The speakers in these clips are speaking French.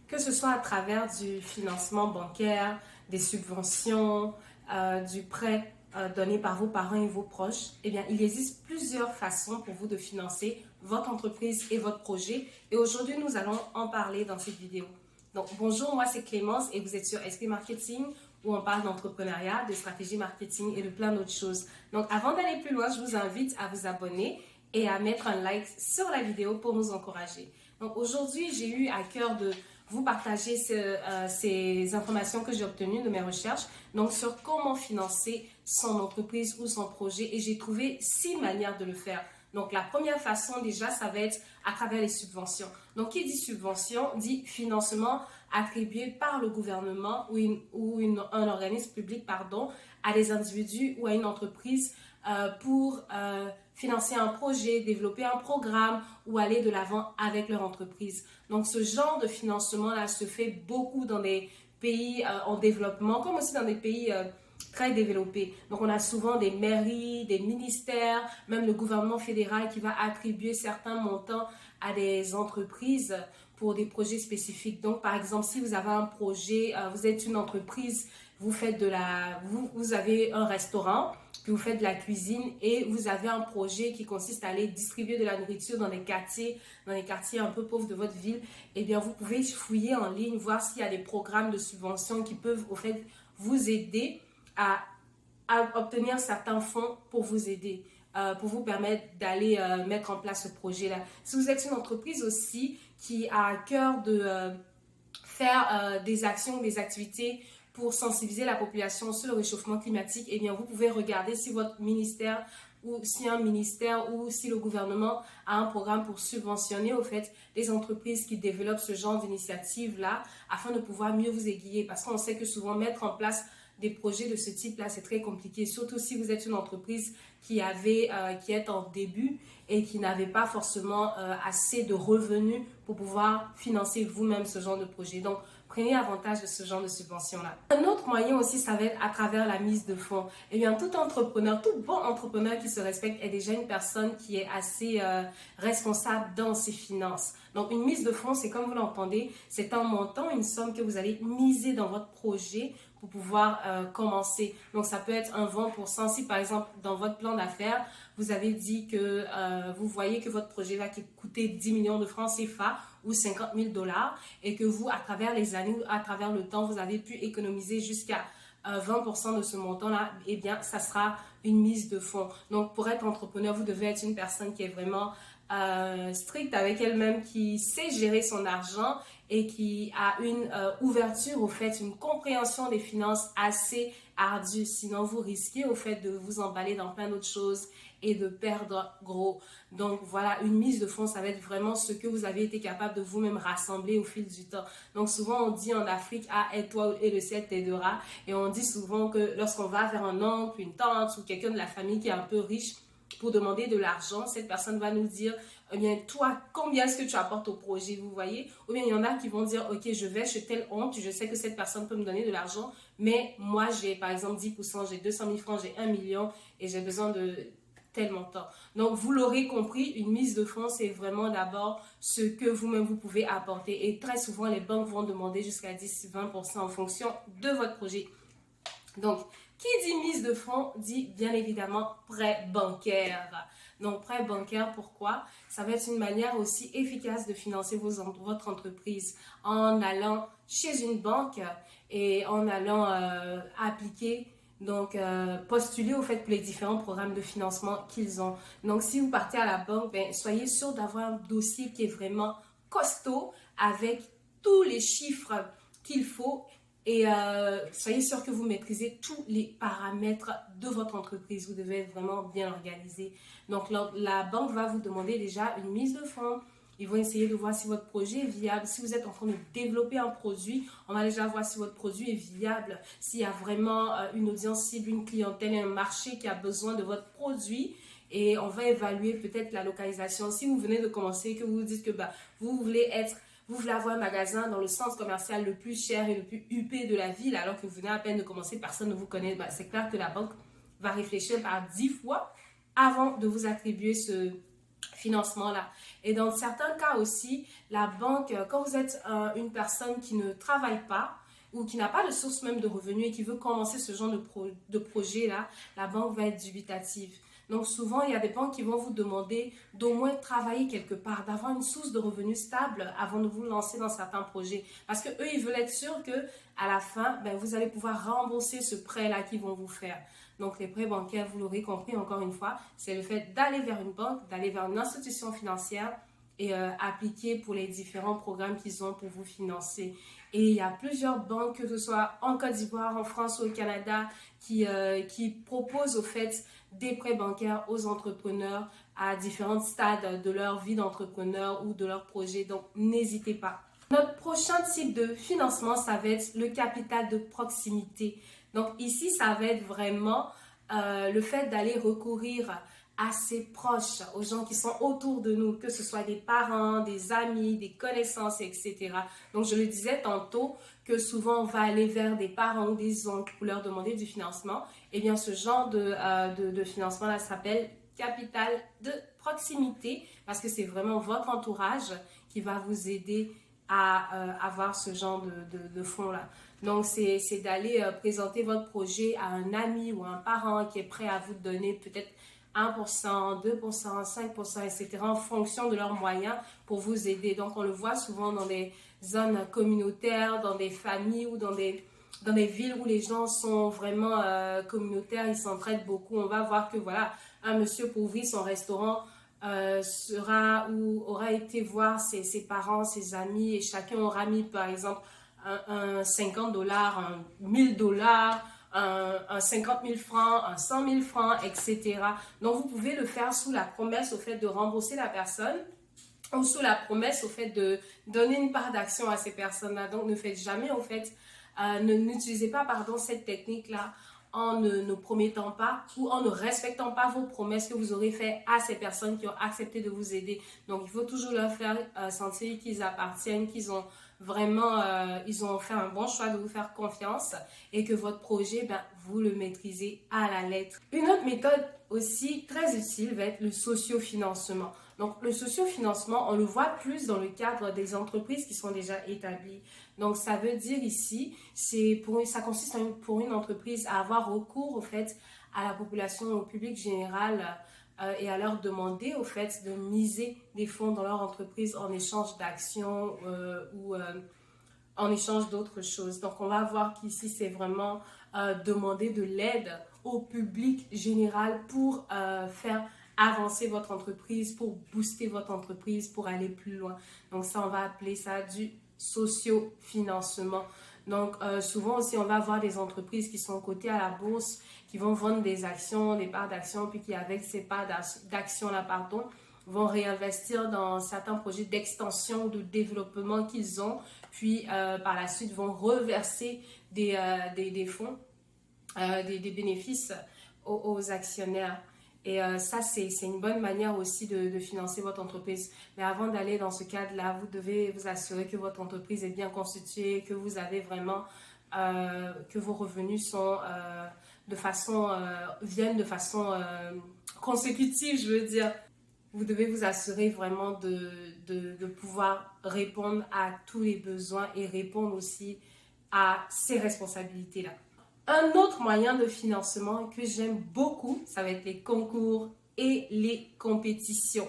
que ce soit à travers du financement bancaire, des subventions, du prêt donné par vos parents et vos proches, eh bien, il existe plusieurs façons pour vous de financer votre entreprise et votre projet. Et aujourd'hui, nous allons en parler dans cette vidéo. Donc, bonjour, moi c'est Clémence et vous êtes sur SP Marketing où on parle d'entrepreneuriat, de stratégie marketing et de plein d'autres choses. Donc, avant d'aller plus loin, je vous invite à vous abonner et à mettre un like sur la vidéo pour nous encourager. Donc, aujourd'hui, j'ai eu à cœur de vous partager ces informations que j'ai obtenues de mes recherches, donc sur comment financer son entreprise ou son projet. Et j'ai trouvé 6 manières de le faire. Donc, la première façon, déjà, ça va être à travers les subventions. Donc, qui dit subvention, dit financement attribué par le gouvernement ou un organisme public, pardon, à des individus ou à une entreprise pour financer un projet, développer un programme ou aller de l'avant avec leur entreprise. Donc, ce genre de financement-là se fait beaucoup dans des pays en développement, comme aussi dans des pays très développés. Donc, on a souvent des mairies, des ministères, même le gouvernement fédéral qui va attribuer certains montants à des entreprises pour des projets spécifiques. Donc, par exemple, si vous avez un projet, vous êtes une entreprise, vous avez un restaurant, puis vous faites de la cuisine et vous avez un projet qui consiste à aller distribuer de la nourriture dans les quartiers un peu pauvres de votre ville, eh bien, vous pouvez fouiller en ligne, voir s'il y a des programmes de subvention qui peuvent, au fait, vous aider à obtenir certains fonds pour vous aider, pour vous permettre d'aller mettre en place ce projet-là. Si vous êtes une entreprise aussi qui a à cœur de faire des actions, des activités pour sensibiliser la population sur le réchauffement climatique, eh bien, vous pouvez regarder si votre ministère ou si un ministère ou si le gouvernement a un programme pour subventionner au fait des entreprises qui développent ce genre d'initiative-là afin de pouvoir mieux vous aiguiller. Parce qu'on sait que souvent mettre en place des projets de ce type-là, c'est très compliqué, surtout si vous êtes une entreprise qui est en début et qui n'avait pas forcément assez de revenus pour pouvoir financer vous-même ce genre de projet. Donc, prenez avantage de ce genre de subvention-là. Un autre moyen aussi, ça va être à travers la mise de fonds. Eh bien, tout entrepreneur, tout bon entrepreneur qui se respecte est déjà une personne qui est assez responsable dans ses finances. Donc, une mise de fonds, c'est comme vous l'entendez, c'est un montant, une somme que vous allez miser dans votre projet pour pouvoir commencer. Donc, ça peut être un 20%. Si, par exemple, dans votre plan d'affaires, vous avez dit que vous voyez que votre projet va coûter 10 millions de francs CFA ou 50 000 dollars et que vous, à travers les années, à travers le temps, vous avez pu économiser jusqu'à 20% de ce montant-là, eh bien, ça sera une mise de fonds. Donc, pour être entrepreneur, vous devez être une personne qui est vraiment stricte avec elle-même, qui sait gérer son argent et qui a une ouverture, au fait, une compréhension des finances assez ardue. Sinon, vous risquez, au fait, de vous emballer dans plein d'autres choses et de perdre gros. Donc, voilà, une mise de fonds, ça va être vraiment ce que vous avez été capable de vous-même rassembler au fil du temps. Donc, souvent, on dit en Afrique, ah, aide-toi et le ciel t'aidera. Et on dit souvent que lorsqu'on va vers un oncle, une tante ou quelqu'un de la famille qui est un peu riche, pour demander de l'argent, cette personne va nous dire, eh bien, toi, combien est-ce que tu apportes au projet, vous voyez? Ou bien, il y en a qui vont dire, ok, je vais chez tel oncle, je sais que cette personne peut me donner de l'argent, mais moi, j'ai par exemple 10%, j'ai 200 000 francs, j'ai 1 million et j'ai besoin de tel montant. Donc, vous l'aurez compris, une mise de fonds, c'est vraiment d'abord ce que vous-même vous pouvez apporter. Et très souvent, les banques vont demander jusqu'à 10-20% en fonction de votre projet. Donc, qui dit mise de fonds dit bien évidemment prêt bancaire. Donc, prêt bancaire, pourquoi? Ça va être une manière aussi efficace de financer votre entreprise en allant chez une banque et en allant appliquer, donc postuler au fait pour les différents programmes de financement qu'ils ont. Donc, si vous partez à la banque, ben, soyez sûr d'avoir un dossier qui est vraiment costaud avec tous les chiffres qu'il faut. Et soyez sûr que vous maîtrisez tous les paramètres de votre entreprise. Vous devez être vraiment bien organisé. Donc, la banque va vous demander déjà une mise de fonds. Ils vont essayer de voir si votre projet est viable. Si vous êtes en train de développer un produit, on va déjà voir si votre produit est viable. S'il y a vraiment une audience cible, une clientèle et un marché qui a besoin de votre produit. Et on va évaluer peut-être la localisation. Si vous venez de commencer, que vous vous dites que vous voulez avoir un magasin dans le centre commercial le plus cher et le plus huppé de la ville, alors que vous venez à peine de commencer, personne ne vous connaît, c'est clair que la banque va réfléchir par 10 fois avant de vous attribuer financement-là. Et dans certains cas aussi, la banque, quand vous êtes une personne qui ne travaille pas ou qui n'a pas de source même de revenus et qui veut commencer ce genre de projet-là, la banque va être dubitative. Donc souvent, il y a des banques qui vont vous demander d'au moins travailler quelque part, d'avoir une source de revenus stable avant de vous lancer dans certains projets. Parce que eux, ils veulent être sûrs que à la fin, ben, vous allez pouvoir rembourser ce prêt-là qu'ils vont vous faire. Donc les prêts bancaires, vous l'aurez compris encore une fois, c'est le fait d'aller vers une banque, d'aller vers une institution financière et appliquer pour les différents programmes qu'ils ont pour vous financer. Et il y a plusieurs banques, que ce soit en Côte d'Ivoire, en France ou au Canada, qui proposent au fait des prêts bancaires aux entrepreneurs à différents stades de leur vie d'entrepreneur ou de leur projet. Donc, n'hésitez pas. Notre prochain type de financement, ça va être le capital de proximité. Donc, ici, ça va être vraiment le fait d'aller recourir à ses proches, aux gens qui sont autour de nous, que ce soit des parents, des amis, des connaissances, etc. Donc, je le disais tantôt que souvent on va aller vers des parents ou des oncles pour leur demander du financement. Eh bien, ce genre de financement-là s'appelle capital de proximité parce que c'est vraiment votre entourage qui va vous aider à avoir ce genre de fonds-là. Donc, c'est d'aller présenter votre projet à un ami ou un parent qui est prêt à vous donner peut-être 1%, 2%, 5%, etc. en fonction de leurs moyens pour vous aider. Donc, on le voit souvent dans des zones communautaires, dans des familles ou dans des villes où les gens sont vraiment communautaires, ils s'entraident beaucoup. On va voir que voilà, un monsieur pour ouvrir son restaurant sera ou aura été voir ses parents, ses amis et chacun aura mis par exemple un $50, un $1000, un 50 000 francs, un 100 000 francs, etc. Donc, vous pouvez le faire sous la promesse au fait de rembourser la personne ou sous la promesse au fait de donner une part d'action à ces personnes-là. Donc, ne faites jamais, au fait, n'utilisez pas, pardon, cette technique-là en ne promettant pas ou en ne respectant pas vos promesses que vous aurez faites à ces personnes qui ont accepté de vous aider. Donc, il faut toujours leur faire sentir qu'ils appartiennent, qu'ils ont vraiment, ils ont fait un bon choix de vous faire confiance et que votre projet, ben, vous le maîtrisez à la lettre. Une autre méthode aussi très utile va être le sociofinancement. Donc, le sociofinancement, on le voit plus dans le cadre des entreprises qui sont déjà établies. Donc, ça veut dire ici, ça consiste pour une entreprise à avoir recours au fait à la population, au public général et à leur demander au fait de miser des fonds dans leur entreprise en échange d'actions ou en échange d'autres choses. Donc, on va voir qu'ici, c'est vraiment demander de l'aide au public général pour faire avancer votre entreprise, pour booster votre entreprise, pour aller plus loin. Donc, ça, on va appeler ça du sociofinancement. Donc, souvent aussi, on va avoir des entreprises qui sont cotées à la bourse, qui vont vendre des actions, des parts d'actions, puis qui, avec ces parts d'actions-là, pardon, vont réinvestir dans certains projets d'extension ou de développement qu'ils ont, puis par la suite vont reverser des fonds, des bénéfices aux actionnaires. Et ça, c'est une bonne manière aussi de financer votre entreprise. Mais avant d'aller dans ce cadre-là, vous devez vous assurer que votre entreprise est bien constituée, que vous avez vraiment, que vos revenus sont viennent de façon consécutive, je veux dire. Vous devez vous assurer vraiment de pouvoir répondre à tous les besoins et répondre aussi à ces responsabilités-là. Un autre moyen de financement que j'aime beaucoup, ça va être les concours et les compétitions.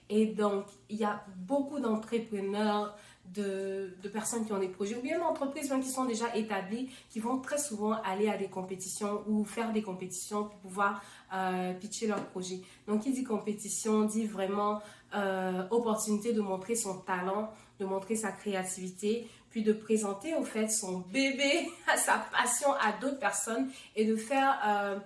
Et donc, il y a beaucoup d'entrepreneurs, de personnes qui ont des projets ou bien d'entreprises même qui sont déjà établies, qui vont très souvent aller à des compétitions ou faire des compétitions pour pouvoir pitcher leur projet. Donc, qui dit compétition, dit vraiment opportunité de montrer son talent, de montrer sa créativité, puis de présenter au fait son bébé, sa passion à d'autres personnes et de faire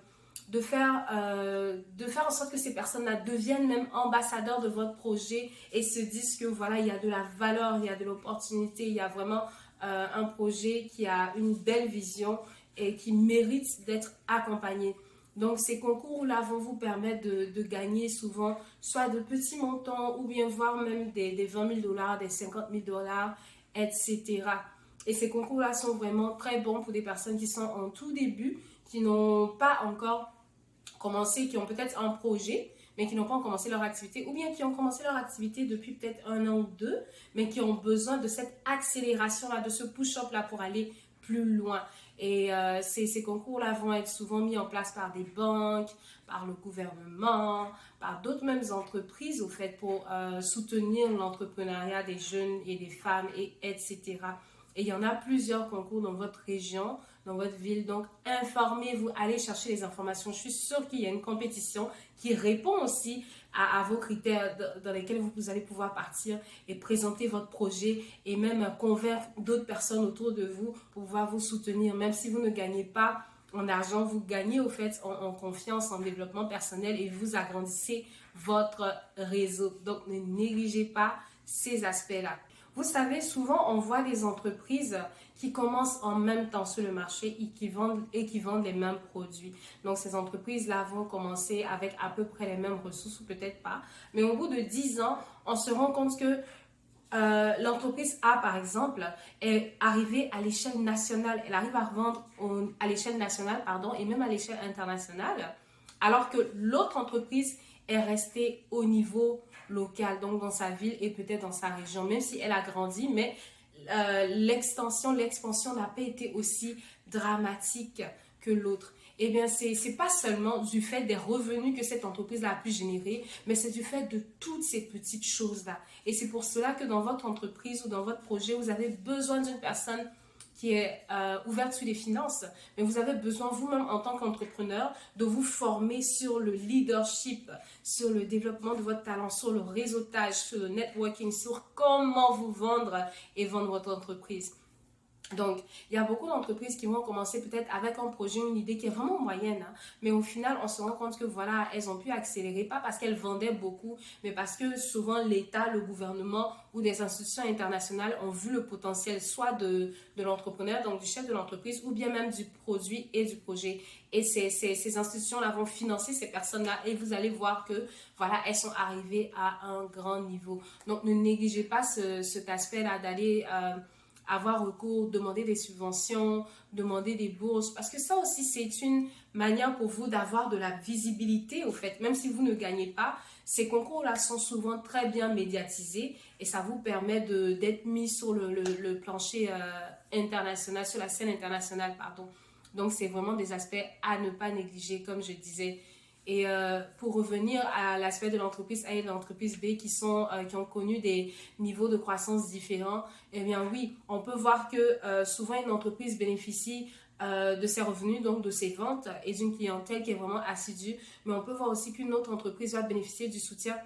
en sorte que ces personnes-là deviennent même ambassadeurs de votre projet et se disent que voilà, il y a de la valeur, il y a de l'opportunité, il y a vraiment un projet qui a une belle vision et qui mérite d'être accompagné. Donc, ces concours-là vont vous permettre de gagner souvent soit de petits montants ou bien voire même des $20 000, des $50 000, etc. Et ces concours-là sont vraiment très bons pour des personnes qui sont en tout début, qui n'ont pas encore commencé, qui ont peut-être un projet, mais qui n'ont pas commencé leur activité, ou bien qui ont commencé leur activité depuis peut-être 1 an ou 2, mais qui ont besoin de cette accélération-là, de ce push-up-là pour aller plus loin. Et ces concours-là vont être souvent mis en place par des banques, par le gouvernement, par d'autres mêmes entreprises, au fait, pour soutenir l'entrepreneuriat des jeunes et des femmes, et etc. Et il y en a plusieurs concours dans votre région, dans votre ville. Donc, informez-vous, allez chercher les informations. Je suis sûre qu'il y a une compétition qui répond aussi à vos critères dans lesquels vous allez pouvoir partir et présenter votre projet et même convaincre d'autres personnes autour de vous pour pouvoir vous soutenir. Même si vous ne gagnez pas en argent, vous gagnez au fait en confiance, en développement personnel et vous agrandissez votre réseau. Donc, ne négligez pas ces aspects-là. Vous savez, souvent, on voit des entreprises qui commencent en même temps sur le marché et qui vendent les mêmes produits. Donc, ces entreprises-là vont commencer avec à peu près les mêmes ressources ou peut-être pas. Mais au bout de 10 ans, on se rend compte que l'entreprise A, par exemple, est arrivée à l'échelle nationale. Elle arrive à revendre à l'échelle nationale, pardon, et même à l'échelle internationale, alors que l'autre entreprise est restée au niveau local, donc dans sa ville et peut-être dans sa région, même si elle a grandi, mais l'expansion n'a pas été aussi dramatique que l'autre. Eh bien, c'est pas seulement du fait des revenus que cette entreprise a pu générer, mais c'est du fait de toutes ces petites choses-là. Et c'est pour cela que dans votre entreprise ou dans votre projet, vous avez besoin d'une personne qui est ouverte sur les finances, mais vous avez besoin vous-même en tant qu'entrepreneur de vous former sur le leadership, sur le développement de votre talent, sur le réseautage, sur le networking, sur comment vous vendre et vendre votre entreprise. Donc, il y a beaucoup d'entreprises qui vont commencer peut-être avec un projet, une idée qui est vraiment moyenne, hein, mais au final, on se rend compte que voilà, elles ont pu accélérer, pas parce qu'elles vendaient beaucoup, mais parce que souvent l'État, le gouvernement ou des institutions internationales ont vu le potentiel soit de l'entrepreneur, donc du chef de l'entreprise, ou bien même du produit et du projet. Et ces institutions-là vont financer ces personnes-là et vous allez voir que voilà, elles sont arrivées à un grand niveau. Donc, ne négligez pas cet aspect-là d'aller avoir recours, demander des subventions, demander des bourses, parce que ça aussi, c'est une manière pour vous d'avoir de la visibilité, au fait. Même si vous ne gagnez pas, ces concours-là sont souvent très bien médiatisés et ça vous permet d'être mis sur le plancher international, sur la scène internationale, pardon. Donc, c'est vraiment des aspects à ne pas négliger, comme je disais. Et pour revenir à l'aspect de l'entreprise A et de l'entreprise B qui ont connu des niveaux de croissance différents, eh bien oui, on peut voir que souvent une entreprise bénéficie de ses revenus, donc de ses ventes et d'une clientèle qui est vraiment assidue, mais on peut voir aussi qu'une autre entreprise va bénéficier du soutien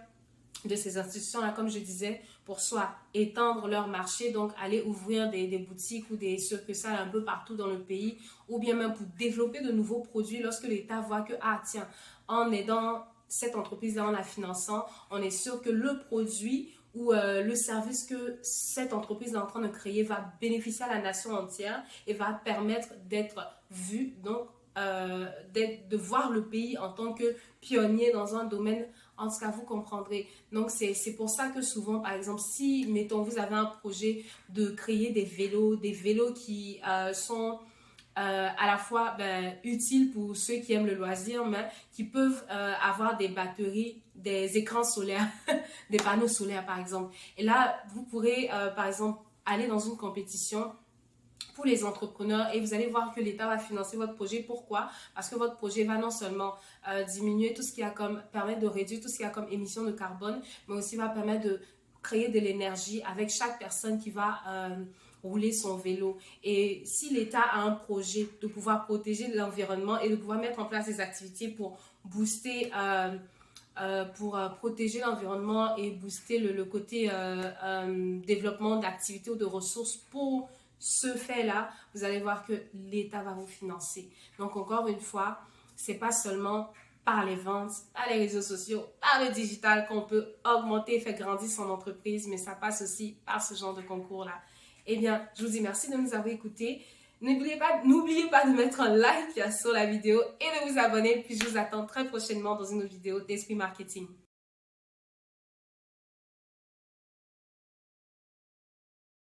de ces institutions-là, comme je disais, pour soit étendre leur marché, donc aller ouvrir des boutiques ou des succursales un peu partout dans le pays, ou bien même pour développer de nouveaux produits lorsque l'État voit que, ah tiens, en aidant cette entreprise-là, en la finançant, on est sûr que le produit ou le service que cette entreprise est en train de créer va bénéficier à la nation entière et va permettre d'être vu, donc de voir le pays en tant que pionnier dans un domaine. En tout cas, vous comprendrez. Donc, c'est pour ça que souvent, par exemple, si, mettons, vous avez un projet de créer des vélos qui sont à la fois utiles pour ceux qui aiment le loisir, mais qui peuvent avoir des batteries, des écrans solaires, des panneaux solaires, par exemple. Et là, vous pourrez, par exemple, aller dans une compétition pour les entrepreneurs et vous allez voir que l'État va financer votre projet. Pourquoi? Parce que votre projet va non seulement diminuer tout ce qui a comme, permettre de réduire tout ce qui a comme émission de carbone, mais aussi va permettre de créer de l'énergie avec chaque personne qui va rouler son vélo. Et si l'État a un projet de pouvoir protéger l'environnement et de pouvoir mettre en place des activités pour booster pour protéger l'environnement et booster le côté développement d'activités ou de ressources pour ce fait-là, vous allez voir que l'État va vous financer. Donc, encore une fois, c'est pas seulement par les ventes, par les réseaux sociaux, par le digital qu'on peut augmenter et faire grandir son entreprise, mais ça passe aussi par ce genre de concours-là. Eh bien, je vous dis merci de nous avoir écoutés. N'oubliez pas de mettre un like sur la vidéo et de vous abonner. Puis je vous attends très prochainement dans une autre vidéo d'Esprit Marketing.